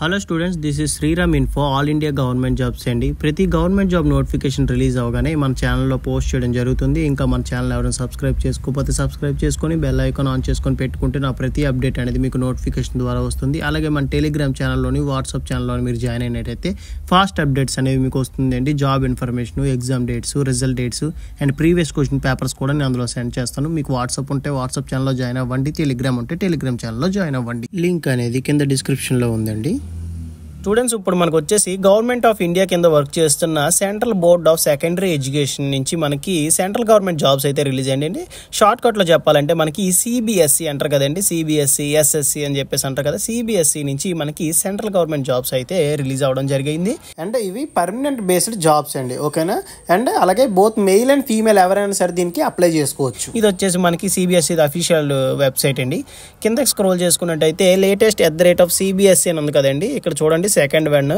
Hello students, this is Sriram info all India government jobs అండి. ప్రతి government job notification release అవగానే మన ఛానల్లో పోస్ట్ చేయడం జరుగుతుంది. ఇంకా మన ఛానల్ ఎవరైనా సబ్స్క్రైబ్ చేసుకోకపోతే సబ్స్క్రైబ్ చేసుకొని బెల్ ఐకాన్ ఆన్ చేసుకొని పెట్టుకుంటే నా ప్రతి అప్డేట్ అనేది మీకు నోటిఫికేషన్ ద్వారా వస్తుంది. అలాగే మన టెలిగ్రామ్ ఛానల్లోని వాట్సాప్ ఛానల్లోని మీరు జాయిన్ అయినట్టయితే ఫాస్ట్ అప్డేట్స్ అనేవి మీకు వస్తుందండి. Job information, exam dates, result dates and previous question papers కూడా నేను అందులో సెండ్ చేస్తాను. మీకు వాట్సాప్ ఉంటే వాట్సాప్ ఛానల్లో జాయిన్ అవ్వండి, టెలిగ్రామ్ ఉంటే టెలిగ్రామ్ ఛానల్లో జాయిన్ అవ్వండి. లింక్ అనేది కింద డిస్క్రిప్షన్లో ఉందండి. స్టూడెంట్స్, ఇప్పుడు మనకు వచ్చేసి గవర్నమెంట్ ఆఫ్ ఇండియా కింద వర్క్ చేస్తున్న central board of secondary education నుంచి మనకి సెంట్రల్ గవర్నమెంట్ జాబ్స్ అయితే రిలీజ్ అయ్యండి. షార్ట్ కట్లో చెప్పాలంటే మనకి సిబిఎస్ఈ అంటారు కదండి, సిబిఎస్ఈ ఎస్ఎస్సి అని చెప్పేసి అంటారు కదా. సిబిఎస్ఈ నుంచి మనకి సెంట్రల్ గవర్నమెంట్ జాబ్స్ అయితే రిలీజ్ అవ్వడం జరిగింది. అండ్ ఇవి పర్మనెంట్ బేస్డ్ జాబ్స్ అండి, ఓకేనా. అండ్ అలాగే బోత్ మెయిల్ అండ్ ఫీమేల్ ఎవరైనా సరే దీనికి అప్లై చేసుకోవచ్చు. ఇది వచ్చేసి మనకి సిబిఎస్ఈ అఫీషియల్ వెబ్సైట్ అండి. కిందకి స్క్రోల్ చేసుకున్నట్టయితే లేటెస్ట్ @CBSE అని ఉంది కదండి. ఇక్కడ చూడండి, second one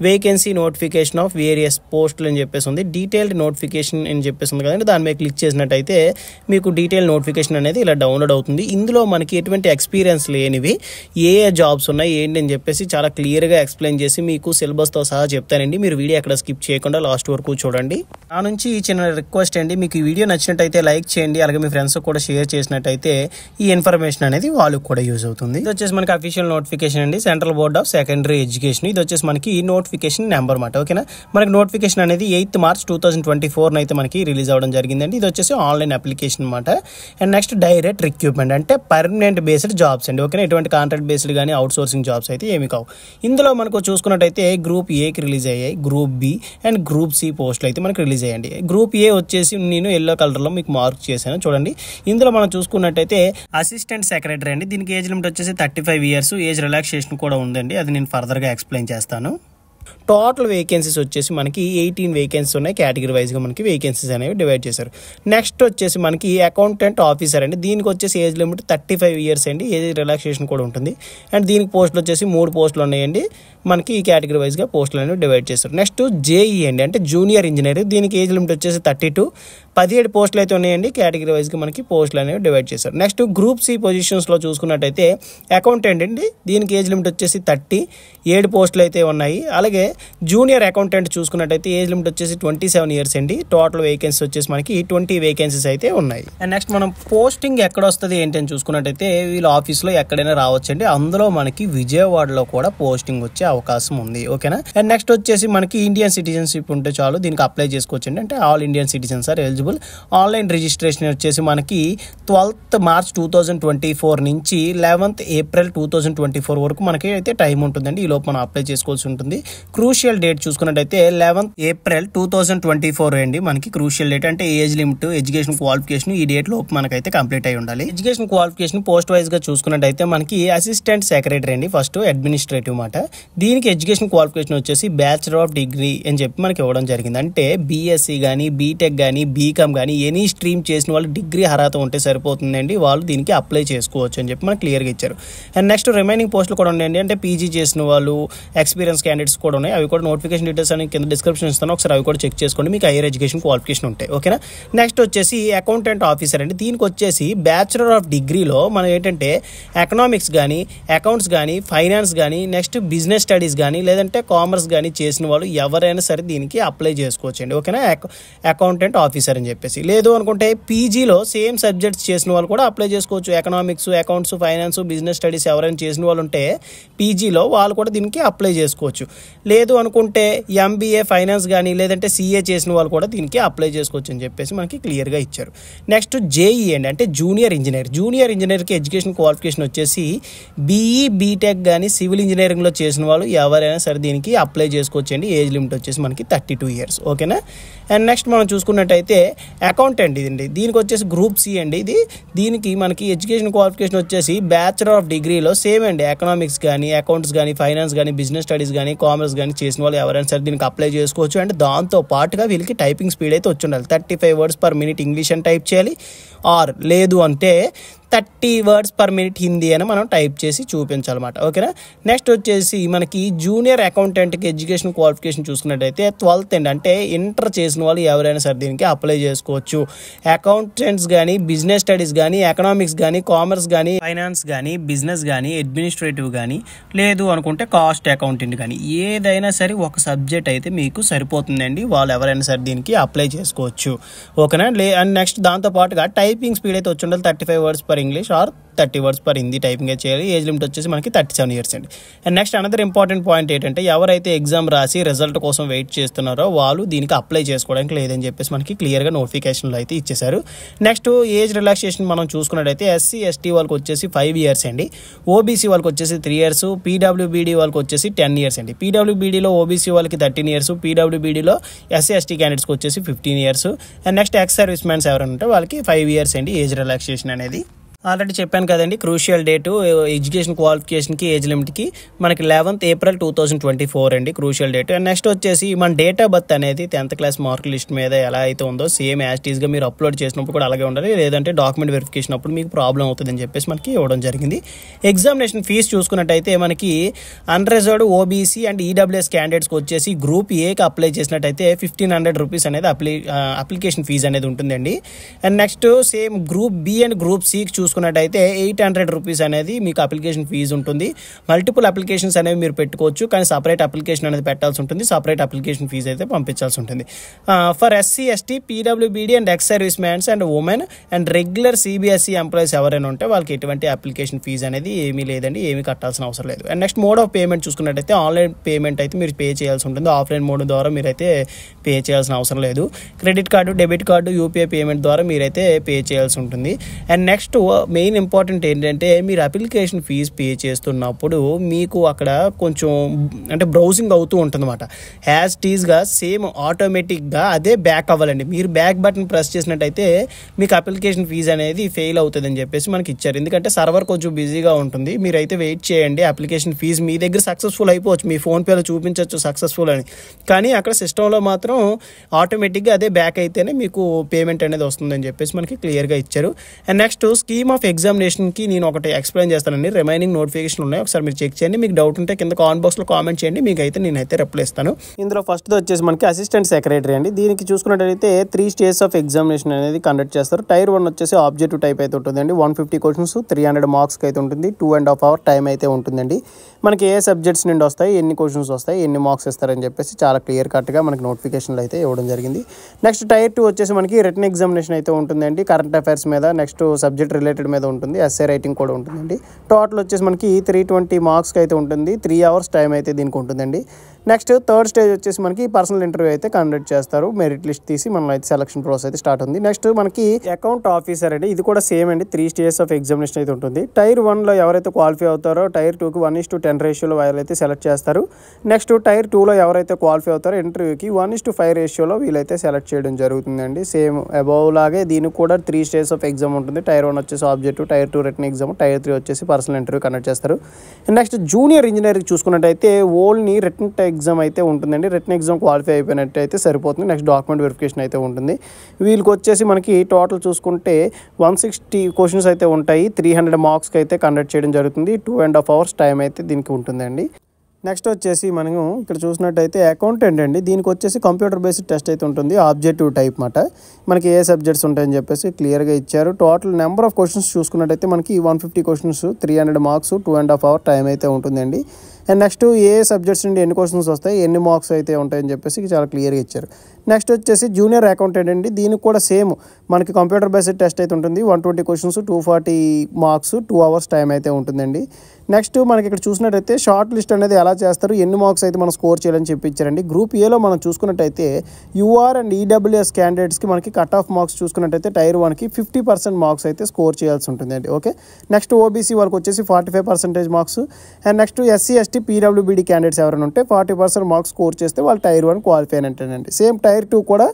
vacancy notification off various పోస్టులు అని చెప్పేసి ఉంది. డీటెయిల్డ్ నోటిఫికేషన్ అని చెప్పేసి ఉంది కదండి. దాని మీద క్లిక్ చేసినట్టయితే మీకు డీటెయిల్ నోటిఫికేషన్ అనేది ఇలా డౌన్లోడ్ అవుతుంది. ఇందులో మనకి ఎటువంటి ఎక్స్పీరియన్స్ లేనివి ఏ జాబ్స్ ఉన్నాయి ఏంటి అని చెప్పేసి చాలా క్లియర్గా ఎక్స్ప్లెయిన్ చేసి మీకు సిలబస్తో సహా చెప్తానండి. మీరు వీడియో ఎక్కడ స్కిప్ చేయకుండా లాస్ట్ వరకు చూడండి. నా నుంచి చిన్న రిక్వెస్ట్ అండి, మీకు ఈ వీడియో నచ్చినట్టయితే లైక్ చేయండి. అలాగే మీ ఫ్రెండ్స్ కూడా షేర్ చేసినట్టయితే ఈ ఇన్ఫర్మేషన్ అనేది వాళ్ళకి కూడా యూజ్ అవుతుంది. ఇది వచ్చేసి మనకి అఫీషియల్ నోటిఫికేషన్ అండి, central board of secondary education. ఇది వచ్చేసి మనకి నోటిఫికేషన్ నెంబర్ మాట, ఓకేనా. మనకి నోటిఫికేషన్ అనేది 8 మార్చ్ 2024 అయితే మనకి రిలీజ్ అవ్వడం జరిగిందండి. ఇది వచ్చేసి ఆన్లైన్ అప్లికేషన్ అనమాట. అండ్ నెక్స్ట్ డైరెక్ట్ రిక్రూట్మెంట్ అంటే పర్మనెంట్ బేస్డ్ జాబ్స్ అండి, ఓకేనా. ఎటువంటి కాంట్రాక్ట్ బేస్డ్ కానీ అవుట్ సోర్సింగ్ జాబ్స్ అయితే ఏమి కావు. ఇందులో మనకు చూసుకున్నట్టయితే గ్రూప్ ఏకి రిలీజ్ అయ్యాయి, group B and group C పోస్టులు అయితే మనకి రిలీజ్ అయ్యండి. గ్రూప్ ఏ వచ్చేసి నేను ఎల్లో కలర్లో మీకు మార్క్ చేశాను చూడండి. ఇందులో మనం చూసుకున్నట్టయితే అసిస్టెంట్ సెక్రటరీ అండి. దీనికి ఏజ్ లిమిట్ వచ్చేసి 35 years, ఏజ్ రిలాక్సేషన్ కూడా ఉందండి. అది నేను ఫర్దర్గా ఎక్స్ప్లెయిన్ చేస్తాను. టోటల్ వేకెన్సీస్ వచ్చేసి మనకి 18 వేకెన్సీస్ ఉన్నాయి. కేటగిరీ వైజ్గా మనకి వేకెన్సీస్ అనేవి డివైడ్ చేశారు. నెక్స్ట్ వచ్చేసి మనకి అకౌంటెంట్ ఆఫీసర్ అండి. దీనికి వచ్చేసి ఏజ్ లిమిట్ 35 years అండి, ఏజ్ రిలాక్సేషన్ కూడా ఉంటుంది. అండ్ దీనికి పోస్టులు వచ్చేసి 3 పోస్టులు ఉన్నాయండి. మనకి ఈ కేటగిరీ వైజ్గా పోస్టులు అనేవి డివైడ్ చేస్తారు. నెక్స్ట్ జేఈ అండి, అంటే జూనియర్ ఇంజనీర్. దీనికి ఏజ్ లిమిట్ వచ్చేసి 32, 17 పోస్టులు అయితే ఉన్నాయండి. కేటగిరీ వైజ్గా మనకి పోస్టులు అనేవి డివైడ్ చేశారు. నెక్స్ట్ గ్రూప్ సి పొజిషన్స్లో చూసుకున్నట్టయితే అకౌంటెంట్ అండి. దీనికి ఏజ్ లిమిట్ వచ్చేసి 30, 7 పోస్టులు అయితే ఉన్నాయి. అలాగే జూనియర్ అకౌంటెంట్ చూసుకున్నట్టయితే ఏజ్ లిమిట్ వచ్చేసి 27 years అండి. టోటల్ వేకెన్సీ వచ్చేసి మనకి 20 వేకెన్సీస్ అయితే ఉన్నాయి. అండ్ నెక్స్ట్ మనం పోస్టింగ్ ఎక్కడ వస్తుంది ఏంటి అని చూసుకున్నట్టయితే వీళ్ళ ఆఫీస్లో ఎక్కడైనా రావచ్చండి. అందులో మనకి విజయవాడలో కూడా పోస్టింగ్ వచ్చే అవకాశం ఉంది, ఓకేనా. అండ్ నెక్స్ట్ వచ్చేసి మనకి ఇండియన్ సిటిజన్షిప్ ఉంటే చాలు, దీనికి అప్లై చేసుకోవచ్చండి. అంటే all Indian citizens are eligible. Online registration వచ్చేసి మనకి 12th March 2024 నుంచి 11th April 2024 వరకు మనకి అయితే టైం ఉంటుందండి. ఈ లోపు మనం అప్లై చేసుకోవాల్సి ఉంటుంది. క్రూషియల్ డేట్ చూసుకున్నట్టయితే 11th April 2024 అండి మనకి క్రూషియల్ డేట్. అంటే ఏజ్ లిమిట్, ఎడ్యుకేషన్ క్వాలిఫికేషన్ ఈ డేట్ లోపు మనకైతే కంప్లీట్ అయి ఉండాలి. ఎడ్యుకేషన్ క్వాలిఫికేషన్ పోస్ట్ వైజ్ గా చూసుకున్నట్టయితే మనకి అసిస్టెంట్ సెక్రటరీ అండి, ఫస్ట్ అడ్మినిస్ట్రేటివ్ మాట. దీనికి ఎడ్యుకేషన్ క్వాలిఫికేషన్ వచ్చేసి బ్యాచిలర్ ఆఫ్ డిగ్రీ అని చెప్పి మనకి ఇవ్వడం జరిగింది. అంటే బీఎస్సీ కానీ, బీటెక్ కానీ, బీకామ్ కానీ ఎనీ స్ట్రీమ్ చేసిన వాళ్ళు డిగ్రీ అర్హత ఉంటే సరిపోతుందండి. వాళ్ళు దీనికి అప్లై చేసుకోవచ్చు అని చెప్పి మనకి క్లియర్గా ఇచ్చారు. అండ్ నెక్స్ట్ రిమైనింగ్ పోస్టులు కూడా ఉన్నాయండి. అంటే పీజీ చేసిన వాళ్ళు, ఎక్స్పీరియన్స్ క్యాండిడేట్స్ కూడా ఉన్నాయి. అవి కూడా నోటిఫికేషన్ డీటెయిల్స్ అని కింద డిస్క్రిప్షన్ ఇస్తాను, ఒకసారి అవి కూడా చెక్ చేసుకోండి. మీకు హైయర్ ఎడ్యుకేషన్ క్వాలిఫికేషన్ ఉంటాయి, ఓకేనా. నెక్స్ట్ వచ్చేసి అకౌంటెంట్ ఆఫీసర్ అండి. దీనికి వచ్చేసి బ్యాచిలర్ ఆఫ్ డిగ్రీలో మనం ఏంటంటే ఎకనామిక్స్ కానీ, అకౌంట్స్ కానీ, ఫైనాన్స్ కానీ, నెక్స్ట్ బిజినెస్ స్టడీస్ కానీ, లేదంటే కామర్స్ కానీ చేసిన వాళ్ళు ఎవరైనా సరే దీనికి అప్లై చేసుకోవచ్చు అండి, ఓకేనా. అకౌంటెంట్ ఆఫీసర్ అని చెప్పేసి. లేదు అనుకుంటే పీజీలో సేమ్ సబ్జెక్ట్స్ చేసిన వాళ్ళు కూడా అప్లై చేసుకోవచ్చు. Economics, accounts, finance, business studies ఎవరైనా చేసిన వాళ్ళు ఉంటే పీజీలో వాళ్ళు కూడా దీనికి అప్లై చేసుకోవచ్చు. లేదు అనుకుంటే ఎంబీఏ ఫైనాన్స్ కానీ, లేదంటే సీఏ చేసిన వాళ్ళు కూడా దీనికి అప్లై చేసుకోవచ్చు అని చెప్పేసి మనకి క్లియర్గా ఇచ్చారు. నెక్స్ట్ జేఈ అండి, అంటే జూనియర్ ఇంజనీర్. జూనియర్ ఇంజనీర్కి ఎడ్యుకేషన్ క్వాలిఫికేషన్ వచ్చేసి బీఈ, బీటెక్ కానీ, సివిల్ ఇంజనీరింగ్లో చేసిన వాళ్ళు ఎవరైనా సరే దీనికి అప్లై చేసుకోవచ్చు అండి. ఏజ్ లిమిట్ వచ్చేసి మనకి 32 years, ఓకేనా. అండ్ నెక్స్ట్ మనం చూసుకున్నట్టయితే అకౌంటెంట్ ఇదండి. దీనికి వచ్చేసి గ్రూప్ సి అండి. దీనికి మనకి ఎడ్యుకేషన్ క్వాలిఫికేషన్ వచ్చేసి బ్యాచిలర్ ఆఫ్ డిగ్రీలో సేమ్ అండి. ఎకనామిక్స్ కానీ, అకౌంట్స్ కానీ, ఫైనాన్స్ కానీ, బిజినెస్ స్టడీస్ కానీ, కామర్స్ కానీ చేసిన వాళ్ళు ఎవరైనా సరే దీనికి అప్లై చేసుకోవచ్చు. అండ్ దాంతో పాటుగా వీళ్ళకి టైపింగ్ స్పీడ్ అయితే వచ్చి ఉండాలి. 35 words per minute ఇంగ్లీష్ అని టైప్ చేయాలి. ఆర్ లేదు అంటే 30 words per minute హిందీ అని మనం టైప్ చేసి చూపించాలన్నమాట. ఓకేనా. నెక్స్ట్ వచ్చేసి మనకి జూనియర్ అకౌంటెంట్కి ఎడ్యుకేషన్ క్వాలిఫికేషన్ చూసుకున్నట్టయితే 12th అండి, అంటే ఇంటర్ చేసిన వాళ్ళు ఎవరైనా సరే దీనికి అప్లై చేసుకోవచ్చు. అకౌంటెంట్స్ కానీ, బిజినెస్ స్టడీస్ కానీ, ఎకనామిక్స్ కానీ, కామర్స్ కానీ, ఫైనాన్స్ కానీ, బిజినెస్ కానీ, అడ్మినిస్ట్రేటివ్ కానీ, లేదు అనుకుంటే కాస్ట్ అకౌంటెంట్ కానీ, ఏదైనా సరే ఒక సబ్జెక్ట్ అయితే మీకు సరిపోతుందండి. వాళ్ళు ఎవరైనా సరే దీనికి అప్లై చేసుకోవచ్చు. ఓకేనా. అండ్ నెక్స్ట్ దాంతోపాటుగా టైపింగ్ స్పీడ్ అయితే వచ్చి ఉండాలి 35 words per English or 30 words per Hindi typing చేయాలి. ఏజ్ లిమిట్ వచ్చేసి మనకి 37 years అండి. And next another important point ఏంటంటే ఎవరైతే ఎగ్జామ్ రాసి రిజల్ట్ కోసం వెయిట్ చేస్తున్నారో వాళ్ళు దీనికి అప్లై చేసుకోవడానికి లేదని చెప్పేసి మనకి క్లియర్గా నోటిఫికేషన్లో అయితే ఇచ్చేశారు. నెక్స్ట్ ఏజ్ రిలాక్సేషన్ మనం చూసుకున్నట్టయితే SC ST వాళ్ళకి వచ్చేసి 5 years అండి, OBC వాళ్ళకి వచ్చేసి 3 years, PWBD వాళ్ళకి వచ్చేసి 10 years అండి. PWBDలో OBC వాళ్ళకి 13 years, PWBDలో SC ST క్యాండిడేట్స్కి వచ్చేసి 15 years. And next ex service man's ఎవరైనా ఉంటే వాళ్ళకి 5 years అండి ఏజ్ రిలాక్సేషన్ అనేది. ఆల్రెడీ చెప్పాను కదండి, క్రూషియల్ డేటు ఎడ్యుకేషన్ క్వాలిఫికేషన్కి ఏజ్ లిమిట్కి మనకి 11th April 2024 అండి క్రూషియల్ డేట్. అండ్ నెక్స్ట్ వచ్చేసి మన డేట్ ఆఫ్ బర్త్ అనేది 10th క్లాస్ మార్క్ లిస్ట్ మీద ఎలా అయితే ఉందో సేమ్ యాస్టీస్గా మీరు అప్లోడ్ చేసినప్పుడు కూడా అలాగే ఉండాలి, లేదంటే డాక్యుమెంట్ వెరిఫికేషన్ అప్పుడు మీకు ప్రాబ్లం అవుతుందని చెప్పేసి మనకి ఇవ్వడం జరిగింది. ఎగ్జామినేషన్ ఫీజు చూసుకున్నట్టయితే మనకి అన్రిజర్వ్డ్ OBC అండ్ EWS క్యాండిడేట్స్కి వచ్చేసి గ్రూప్ ఏకి అప్లై చేసినట్టయితే 1500 రూపీస్ అనేది అప్లికేషన్ ఫీజు అనేది ఉంటుందండి. And next same group B and group Cకి చూసుకున్నట్టయితే 800 రూపీస్ అనేది మీకు అప్లికేషన్ ఫీజు ఉంటుంది. మల్టిపుల్ అప్లికేషన్స్ అనేవి మీరు పెట్టుకోవచ్చు, కానీ సపరేట్ అప్లికేషన్ అనేది పెట్టాల్సి ఉంటుంది, సపరేట్ అప్లికేషన్ ఫీజు అయితే పంపించాల్సి ఉంటుంది. For SC ST PWBD and ex service man's and women and regular CBSE employees ఎవరైనా ఉంటే వాళ్ళకి ఎటువంటి అప్లికేషన్ ఫీజు అనేది ఏమీ లేదండి, ఏమీ కట్టాల్సిన అవసరం లేదు. And next mode of payment చూసుకున్నట్టయితే ఆన్లైన్ పేమెంట్ అయితే మీరు పే చేయాల్సి ఉంటుంది, ఆఫ్లైన్ మోడ్ ద్వారా మీరైతే పే చేయాల్సిన అవసరం లేదు. Credit card, debit card, UPI payment ద్వారా మీరైతే పే చేయాల్సి ఉంటుంది. అండ్ నెక్స్ట్ మెయిన్ ఇంపార్టెంట్ ఏంటంటే మీరు అప్లికేషన్ ఫీజు పే చేస్తున్నప్పుడు మీకు అక్కడ కొంచెం అంటే బ్రౌజింగ్ అవుతూ ఉంటుంది అన్నమాట. యాజ్ టీజ్గా సేమ్ ఆటోమేటిక్గా అదే బ్యాక్ అవ్వాలండి. మీరు బ్యాక్ బటన్ ప్రెస్ చేసినట్టయితే మీకు అప్లికేషన్ ఫీజు అనేది ఫెయిల్ అవుతుందని చెప్పేసి మనకి ఇచ్చారు, ఎందుకంటే సర్వర్ కొంచెం బిజీగా ఉంటుంది. మీరైతే వెయిట్ చేయండి, అప్లికేషన్ ఫీజు మీ దగ్గర సక్సెస్ఫుల్ అయిపోవచ్చు, మీ ఫోన్పేలో చూపించవచ్చు సక్సెస్ఫుల్ అని, కానీ అక్కడ సిస్టంలో మాత్రం ఆటోమేటిక్గా అదే బ్యాక్ అయితేనే మీకు పేమెంట్ అనేది వస్తుందని చెప్పేసి మనకి క్లియర్గా ఇచ్చారు. అండ్ నెక్స్ట్ స్కీమ్ ఆఫ్ ఎగ్జామినేషన్కి నేను ఒకటి ఎక్స్ప్లెయిన్ చేస్తానండి. రిమైనింగ్ నోటిఫికేషన్ ఉన్నాయి, ఒకసారి మీరు చెక్ చేయండి. మీకు డౌట్ ఉంటే కింద కామెంట్ బాక్స్లో కామెంట్ చేయండి, మీకైతే నేనైతే రిప్లై ఇస్తాను. ఇందులో ఫస్ట్ వచ్చేసి మనకి అసిస్టెంట్ సెక్రటరీ అండి. దీనికి చూసుకున్నట్టయితే 3 stages ఆఫ్ ఎగ్జామినేషన్ అనేది కండక్ట్ చేస్తారు. టైర్ 1 వచ్చేసి ఆబ్జెక్టివ్ టైప్ అయితే ఉంటుందండి, 150 questions 300 marks అయితే ఉంటుంది, 2.5 hour టైం అయితే ఉంటుందండి. మనకి ఏ సబ్జెక్ట్స్ నుండి వస్తాయి, ఎన్ని క్వశ్చన్స్ వస్తాయి, ఎన్ని మార్క్స్ ఇస్తారని చెప్పేసి చాలా క్లియర్ కట్గా మనకి నోటిఫికేషన్లు అయితే ఇవ్వడం జరిగింది. నెక్స్ట్ టైర్ 2 వచ్చేసి మనకి రిటన్ ఎగ్జామినేషన్ అయితే ఉంటుందండి, కరెంట్ అఫైర్స్ మీద, నెక్స్ట్ సబ్జెక్ట్ రిలేటెడ్ మీద ఉంటుంది, ఎస్ఏ రైటింగ్ కూడా ఉంటుందండి. టోటల్ వచ్చేసి మనకి 320 మార్క్స్కి అయితే ఉంటుంది, 3 hours టైం అయితే దీనికి ఉంటుందండి. నెక్స్ట్ థర్డ్ స్టేజ్ వచ్చేసి మనకి పర్సనల్ ఇంటర్వ్యూ అయితే కండక్ట్ చేస్తారు, మెరిట్ లిస్ట్ తీసి మనం అయితే సెలక్షన్ ప్రాసెస్ అయితే స్టార్ట్ ఉంది. నెక్స్ట్ మనకి అకౌంట్ ఆఫీసర్ అండి, ఇది కూడా సేమ్ అండి, 3 stages ఆఫ్ ఎగ్జామినేషన్ అయితే ఉంటుంది. టైర్ 1లో ఎవరైతే క్వాలిఫై అవుతారో టైర్ 2కి 1:10 రేషియోలో వీళ్ళైతే సెలెక్ట్ చేస్తారు. నెక్స్ట్ టైర్ 2లో ఎవరైతే క్వాలిఫై అవుతారో ఇంటర్వ్యూకి 1:5 రేషియోలో వీళ్ళైతే సెలెక్ట్ చేయడం జరుగుతుందండి. సేమ్ అబౌవ్ లాగే దీనికి కూడా 3 stages ఆఫ్ ఎగ్జామ్ ఉంటుంది. టైర్ 1 వచ్చేసి objective, tier 2 written exam, tier 3 వచ్చేసి పర్సనల్ ఇంటర్వ్యూ కండక్ట్ చేస్తారు. నెక్స్ట్ జూనియర్ ఇంజనీరింగ్ చూసుకున్నట్టయితే ఓన్లీ రిటన్ ఎగ్జామ్ అయితే ఉంటుందండి, రిటన్ ఎగ్జామ్ క్వాలిఫై అయిపోయినట్టు అయితే సరిపోతుంది. నెక్స్ట్ డాక్యుమెంట్ వెరిఫికేషన్ అయితే ఉంటుంది. వీళ్ళకి వచ్చేసి మనకి టోటల్ చూసుకుంటే 160 questions అయితే ఉంటాయి, 300 marksకి అయితే కండక్ట్ చేయడం జరుగుతుంది, 2.5 hours టైం అయితే దీనికి ఉంటుందండి. నెక్స్ట్ వచ్చేసి మనం ఇక్కడ చూసినట్టయితే అకౌంటెంట్ అండి, దీనికి వచ్చేసి కంప్యూటర్ బేస్డ్ టెస్ట్ అయితే ఉంటుంది, ఆబ్జెక్టివ్ టైప్ మాట. మనకి ఏ సబ్జెక్ట్స్ ఉంటాయని చెప్పేసి క్లియర్గా ఇచ్చారు. టోటల్ నెంబర్ ఆఫ్ క్వశ్చన్స్ చూసుకున్నట్టయితే మనకి 150 questions, 300 marks, 2.5 hour టైం అయితే ఉంటుందండి. అండ్ నెక్స్ట్ ఏ సబ్జెక్ట్స్ నుండి ఎన్ని క్వశ్చన్స్ వస్తాయి, ఎన్ని మార్క్స్ అయితే ఉంటాయని చెప్పేసి చాలా క్లియర్గా ఇచ్చారు. నెక్స్ట్ వచ్చేసి జూనియర్ అకౌంటెంట్ అండి, దీనికి కూడా సేమ్ మనకి కంప్యూటర్ బేస్డ్ టెస్ట్ అయితే ఉంటుంది, 120 questions, 240 marks, 2 hours టైం అయితే ఉంటుందండి. నెక్స్ట్ మనకి ఇక్కడ చూసినట్టయితే షార్ట్ లిస్ట్ అనేది ఎలా చేస్తారు, ఎన్ని మార్క్స్ అయితే మనం స్కోర్ చేయాలని చెప్పించారండి. గ్రూప్ ఏలో మనం చూసుకున్నట్టయితే UR అండ్ EWS క్యాండిడేట్స్కి మనకి కట్ ఆఫ్ మార్క్స్ చూసుకున్నట్టయితే టైర్ 1కి 50% మార్క్స్ అయితే స్కోర్ చేయాల్సి ఉంటుందండి. ఓకే. నెక్స్ట్ OBC వాళ్ళకి వచ్చేసి 45% marks. And next SC ST PWBD candidates ఎవరైనా ఉంటే 40% మార్క్స్ స్కోర్ చేస్తే వాళ్ళు టైర్ 1 క్వాలిఫై అంటేనండి. సేమ్ టైర్ 2 కూడా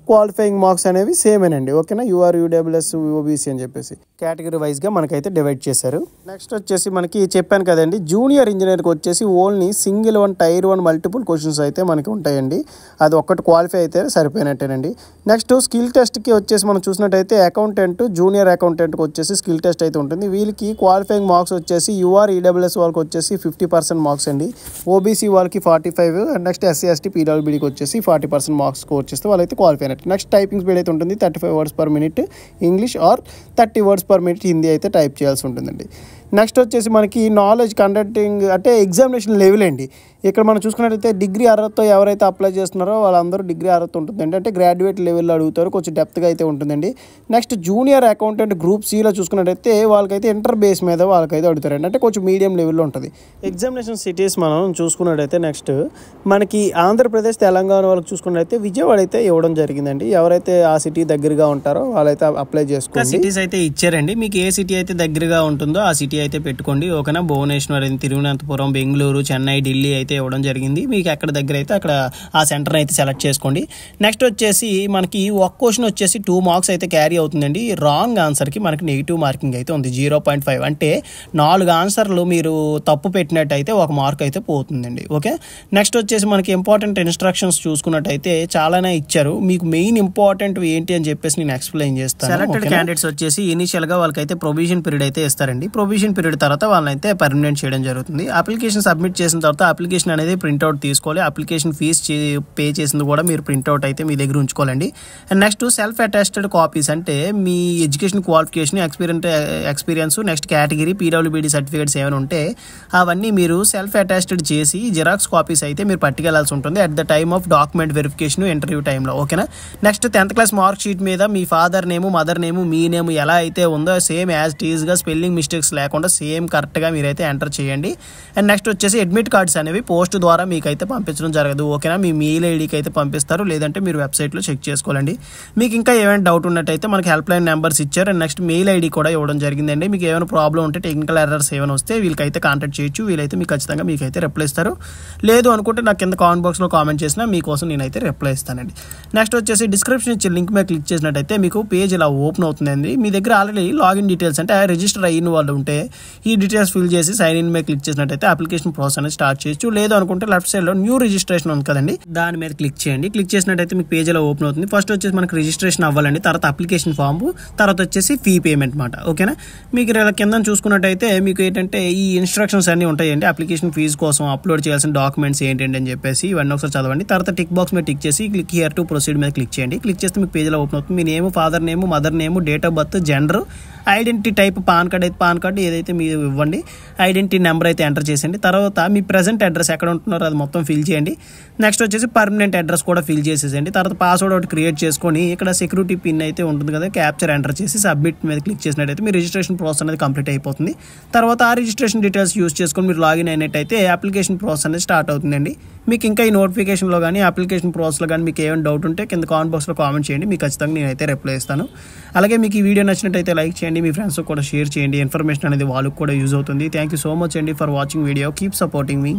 క్వాలిఫైయింగ్ మార్క్స్ అనేవి సేమేనండి. ఓకేనా, యూఆర్, యూడబ్ల్యూఎస్, ఓబీసీ అని చెప్పేసి కేటగిరీ వైజ్గా మనకైతే డివైడ్ చేశారు. నెక్స్ట్ వచ్చేసి మనకి చెప్పాను కదండి, జూనియర్ ఇంజనీర్కి వచ్చేసి only single 1 tier 1 multiple questions అయితే మనకి ఉంటాయండి. అది ఒక్కటి క్వాలిఫై అయితే సరిపోయినట్టేనండి. నెక్స్ట్ స్కిల్ టెస్ట్కి వచ్చేసి మనం చూసినట్టయితే అకౌంటెంట్, జూనియర్ అకౌంటెంట్కి వచ్చేసి స్కిల్ టెస్ట్ అయితే ఉంటుంది. వీళ్ళకి క్వాలిఫైయింగ్ మార్క్స్ వచ్చేసి యూఆర్, ఈడబ్ల్యూఎస్ వాళ్ళకి వచ్చేసి 50% మార్క్స్ అండి. ఓబీసీ వాళ్ళకి 45, అండ్ నెక్స్ట్ ఎస్సీ, ఎస్టీ, పీడబ్ల్యూబీడీకి వచ్చేసి 40% మార్క్స్ స్కోర్ చేస్తే వాళ్ళైతే క్వాలిఫై అయినట్టు. నెక్స్ట్ టైపింగ్ స్పీడ్ అయితే ఉంటుంది 35 words per minute English are 30 words per minute Hindi అయితే టైప్ చేయాల్సి ఉంటుందండి. నెక్స్ట్ వచ్చేసి మనకి నాలెడ్జ్ కండక్టింగ్ అంటే ఎగ్జామినేషన్ లెవెల్ అండి. ఇక్కడ మనం చూసుకున్నట్టయితే డిగ్రీ అర్హతతో ఎవరైతే అప్లై చేస్తున్నారో వాళ్ళందరూ డిగ్రీ అర్హత ఉంటుందండి. అంటే గ్రాడ్యుయేట్ లెవెల్లో అడుగుతారు, కొంచెం డెప్త్గా అయితే ఉంటుందండి. నెక్స్ట్ జూనియర్ అకౌంటెంట్ గ్రూప్ సిలో చూసుకున్నట్టయితే వాళ్ళకైతే ఇంటర్ బేస్ మీద వాళ్ళకైతే అడుగుతారండి. అంటే కొంచెం మీడియం లెవెల్లో ఉంటుంది. ఎగ్జామినేషన్ సిటీస్ మనం చూసుకున్నట్టయితే నెక్స్ట్ మనకి ఆంధ్రప్రదేశ్, తెలంగాణ వాళ్ళకి చూసుకున్నట్టయితే విజయవాడ అయితే ఇవ్వడం జరిగిందండి. ఎవరైతే ఆ సిటీ దగ్గరగా ఉంటారో వాళ్ళైతే అప్లై చేసుకోండి. సిటీస్ అయితే ఇచ్చారండి. మీకు ఏ సిటీ అయితే దగ్గరగా ఉంటుందో ఆ సిటీ అయితే పెట్టుకోండి. ఓకేనా, భువనేశ్వర్, తిరువనంతపురం, బెంగళూరు, చెన్నై, ఢిల్లీ అయితే ఇవ్వడం జరిగింది. మీకు ఎక్కడ దగ్గర అయితే అక్కడ ఆ సెంటర్ అయితే సెలెక్ట్ చేసుకోండి. నెక్స్ట్ వచ్చేసి మనకి ఒక క్వశ్చన్ వచ్చేసి 2 మార్క్స్ అయితే క్యారీ అవుతుందండి. రాంగ్ ఆన్సర్కి మనకి నెగిటివ్ మార్కింగ్ అయితే ఉంది 0.5. అంటే 4 ఆన్సర్లు మీరు తప్పు పెట్టినట్టయితే 1 మార్క్ అయితే పోతుందండి. ఓకే, నెక్స్ట్ వచ్చేసి మనకి ఇంపార్టెంట్ ఇన్స్ట్రక్షన్స్ చూసుకున్నట్టయితే చాలానే ఇచ్చారు. మీకు మెయిన్ ఇంపార్టెంట్ ఏంటి అని చెప్పేసి నేను ఎక్స్ప్లెయిన్ చేస్తాను. సెలెక్టెడ్ క్యాండిడేట్స్ వచ్చేసి ఇనిషియల్గా వాళ్ళకైతే ప్రొవిజన్ పీరియడ్ అయితే ఇస్తారండి. ప్రొవిజన్ పీరియడ్ తర్వాత వాళ్ళనైతే పర్మనెంట్ చేయడం జరుగుతుంది. అప్లికేషన్ సబ్మిట్ చేసిన తర్వాత అప్లికేషన్ అనేది ప్రింట్అవుట్ తీసుకోవాలి. అప్లికేషన్ ఫీజ్ పే చేసింది కూడా మీరు ప్రింట్అవుట్ అయితే మీ దగ్గర ఉంచుకోవాలండి. And next self attested copies అంటే మీ education qualification, experience, next category, పీడబ్ల్యూబీడీ సర్టిఫికేట్స్ ఏమైనా ఉంటే అవన్నీ మీరు సెల్ఫ్ అటెస్టెడ్ చేసి జిరాక్స్ కాపీస్ అయితే మీరు పట్టుకెళ్లాల్సి ఉంటుంది at the time of document verification interview టైంలో. ఓకేనా, next 10th class mark sheet మీద మీ ఫాదర్ నేము, మదర్ నేము, మీ నేము ఎలా అయితే ఉందో సేమ్ యాజ్ టీజ్గా స్పెల్లింగ్ మిస్టేక్స్ లేకుండా సేమ్ కరెక్ట్గా మీరైతే ఎంటర్ చేయండి. అండ్ నెక్స్ట్ వచ్చేసి అడ్మిట్ కార్డ్స్ అనేవి పోస్ట్ ద్వారా మీకైతే పంపించడం జరగదు. ఓకేనా, మీ మెయిల్ ఐడికి అయితే పంపిస్తారు, లేదంటే మీరు వెబ్సైట్లో చెక్ చేసుకోవాలండి. మీకు ఇంకా ఏమైనా డౌట్ ఉన్నట్టయితే మనకి హెల్ప్ లైన్ నెంబర్స్ ఇచ్చారు. అండ్ నెక్స్ట్ మెయిల్ ఐడి కూడా ఇవ్వడం జరిగిందండి. మీకు ఏమైనా ప్రాబ్లం ఉంటే, టెక్నికల్ ఎర్రర్స్ ఏమైనా వస్తే వీళ్ళకైతే కాంటాక్ట్ చేయొచ్చు. వీళ్ళైతే మీకు ఖచ్చితంగా మీకైతే రిప్లై ఇస్తారు. లేదు అనుకుంటే నాకు కింద కామెంట్ బాక్స్లో కామెంట్ చేసినా మీకోసం నేనైతే రిప్లై ఇస్తానండి. నెక్స్ట్ వచ్చేసి డిస్క్రిప్షన్ ఇచ్చే లింక్ మీద క్లిక్ చేసినట్టయితే మీకు పేజ్ ఇలా ఓపెన్ అవుతుందండి. మీ దగ్గర ఆల్రెడీ లాగిన్ డీటెయిల్స్ అంటే రిజిస్టర్ అయిన వాళ్ళు ఉంటే ఈ డీటెయిల్స్ ఫిల్ చేసి సైన్ ఇన్ మీద క్లిక్ చేసినట్టయితే అప్లికేషన్ ప్రాసెస్ అనేది స్టార్ట్ చేయొచ్చు. లేదు అనుకుంటే లెఫ్ట్ సైడ్ లో న్యూ రిజిస్ట్రేషన్ ఉంది కదండి, దాని మీద క్లిక్ చేయండి. క్లిక్ చేసినట్టయితే మీకు పేజ్ ఇలా ఓపెన్ అవుతుంది. ఫస్ట్ వచ్చేసి మనకి రిజిస్ట్రేషన్ అవ్వాలండి, తర్వాత అప్లికేషన్ ఫామ్, తర్వాత వచ్చేసి ఫీ పేమెంట్ మాట. ఓకేనా, మీకు ఇలా కింద చూసుకున్నట్టయితే మీకు ఏంటంటే ఈ ఇన్స్ట్రక్షన్స్ అన్ని ఉంటాయండి. అప్లికేషన్ ఫీజు కోసం అప్లోడ్ చేయాల్సిన డాక్యుమెంట్స్ ఏంటంటే అని చెప్పేసి ఇవన్నీ ఒకసారి చదవండి. తర్వాత టిక్ బాక్స్ మీద టిక్ చేసి క్లిక్ హియర్ టు ప్రొసీడ్ మీద క్లిక్ చేయండి. క్లిక్ చేస్తే మీకు పేజ్ ఇలా ఓపెన్ అవుతుంది. మీ name, father name, mother name, date of birth, gender, identity type, PAN card అయితే పాన్ కార్డు ఏదైతే మీరు ఇవ్వండి, ఐడెంటిటీ నెంబర్ అయితే ఎంటర్ చేసేయండి. తర్వాత మీ ప్రజెంట్ అడ్రస్ ఎక్కడ ఉంటున్నారో అది మొత్తం ఫిల్ చేయండి. నెక్స్ట్ వచ్చేసి పర్మనెంట్ అడ్రస్ కూడా ఫిల్ చేసేసేయండి. తర్వాత పాస్వర్డ్ ఒకటి క్రియేట్ చేసుకొని ఇక్కడ సెక్యూరిటీ పిన్ అయితే ఉంటుంది కదా, క్యాప్చర్ ఎంటర్ చేసి సబ్మిట్ మీద క్లిక్ చేసినట్టయితే మీ రిజిస్ట్రేషన్ ప్రాసెస్ అనేది కంప్లీట్ అయిపోతుంది. తర్వాత ఆ రిజిస్ట్రేషన్ డీటెయిల్స్ యూస్ చేసుకొని మీరు లాగిన్ అయినట్టయితే అప్లికేషన్ ప్రాసెస్ అనేది స్టార్ట్ అవుతుందండి. మీకు ఇంకా ఈ నోటిఫికేషన్లో కానీ అప్లికేషన్ ప్రాసెస్లో కానీ మీకు ఏమైనా డౌట్ ఉంటే కింద కామెంట్ బాక్స్లో కామెంట్ చేయండి. మీకు ఖచ్చితంగా నేనైతే రిప్లై ఇస్తాను. అలాగే మీకు ఈ వీడియో నచ్చినట్టయితే లైక్ చేయండి, మీ ఫ్రెండ్స్ కూడా షేర్ చేయండి. ఇన్ఫర్మేషన్ అనేది వాళ్ళకి కూడా యూజ్ అవుతుంది. థ్యాంక్ యూ సో మచ్ అండి for watching video. Keep supporting me.